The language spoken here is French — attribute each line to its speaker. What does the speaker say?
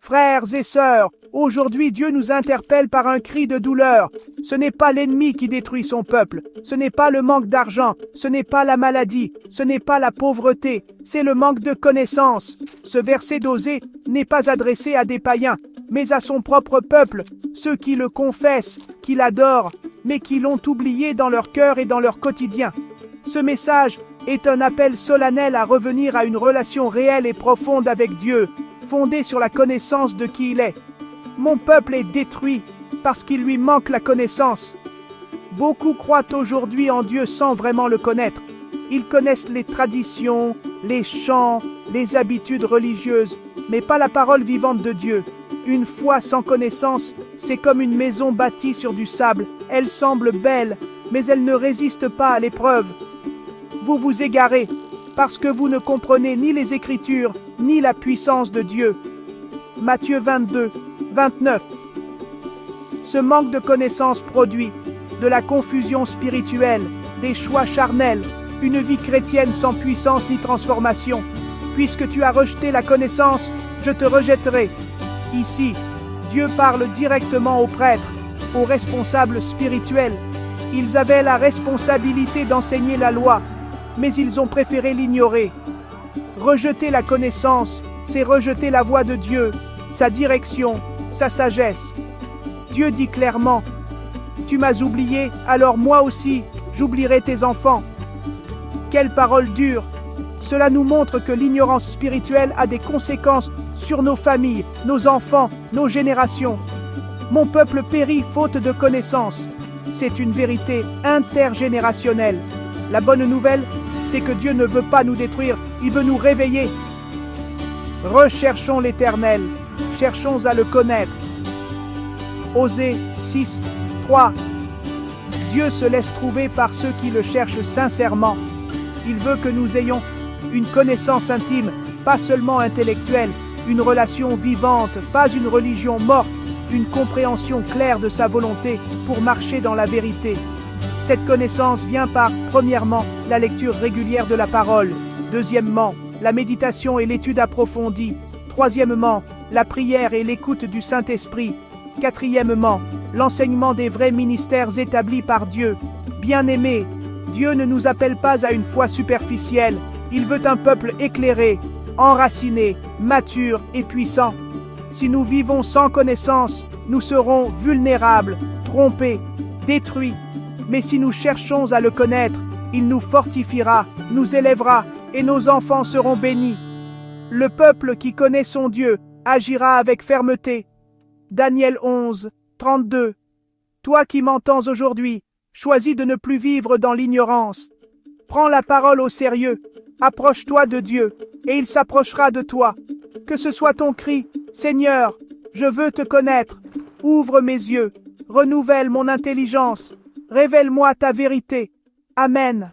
Speaker 1: Frères et sœurs, aujourd'hui Dieu nous interpelle par un cri de douleur. Ce n'est pas l'ennemi qui détruit son peuple, ce n'est pas le manque d'argent, ce n'est pas la maladie, ce n'est pas la pauvreté, c'est le manque de connaissance. Ce verset d'Osée n'est pas adressé à des païens, mais à son propre peuple, ceux qui le confessent, qui l'adorent, mais qui l'ont oublié dans leur cœur et dans leur quotidien. Ce message est un appel solennel à revenir à une relation réelle et profonde avec Dieu, fondée sur la connaissance de qui il est. Mon peuple est détruit parce qu'il lui manque la connaissance. Beaucoup croient aujourd'hui en Dieu sans vraiment le connaître. Ils connaissent les traditions, les chants, les habitudes religieuses, mais pas la parole vivante de Dieu. Une foi sans connaissance, c'est comme une maison bâtie sur du sable. Elle semble belle, mais elle ne résiste pas à l'épreuve. Vous vous égarez parce que vous ne comprenez ni les Écritures, ni la puissance de Dieu. Matthieu 22, 29. Ce manque de connaissance produit de la confusion spirituelle, des choix charnels, une vie chrétienne sans puissance ni transformation. Puisque tu as rejeté la connaissance, je te rejetterai. Ici, Dieu parle directement aux prêtres, aux responsables spirituels. Ils avaient la responsabilité d'enseigner la loi, mais ils ont préféré l'ignorer. Rejeter la connaissance, c'est rejeter la voix de Dieu, sa direction, sa sagesse. Dieu dit clairement, « Tu m'as oublié, alors moi aussi, j'oublierai tes enfants. » Quelle parole dure! Cela nous montre que l'ignorance spirituelle a des conséquences sur nos familles, nos enfants, nos générations. Mon peuple périt faute de connaissance. C'est une vérité intergénérationnelle. La bonne nouvelle, c'est que Dieu ne veut pas nous détruire, il veut nous réveiller. Recherchons l'Éternel, cherchons à le connaître. Osée 6, 3. Dieu se laisse trouver par ceux qui le cherchent sincèrement. Il veut que nous ayons une connaissance intime, pas seulement intellectuelle, une relation vivante, pas une religion morte, une compréhension claire de sa volonté pour marcher dans la vérité. Cette connaissance vient par, premièrement, la lecture régulière de la parole, deuxièmement, la méditation et l'étude approfondie, troisièmement, la prière et l'écoute du Saint-Esprit, quatrièmement, l'enseignement des vrais ministères établis par Dieu. Bien-aimés, Dieu ne nous appelle pas à une foi superficielle, il veut un peuple éclairé, enraciné, mature et puissant. Si nous vivons sans connaissance, nous serons vulnérables, trompés, détruits. Mais si nous cherchons à le connaître, il nous fortifiera, nous élèvera, et nos enfants seront bénis. Le peuple qui connaît son Dieu agira avec fermeté. Daniel 11, 32. Toi qui m'entends aujourd'hui, choisis de ne plus vivre dans l'ignorance. Prends la parole au sérieux, approche-toi de Dieu, et il s'approchera de toi. Que ce soit ton cri, Seigneur, je veux te connaître. Ouvre mes yeux, renouvelle mon intelligence. Révèle-moi ta vérité. Amen.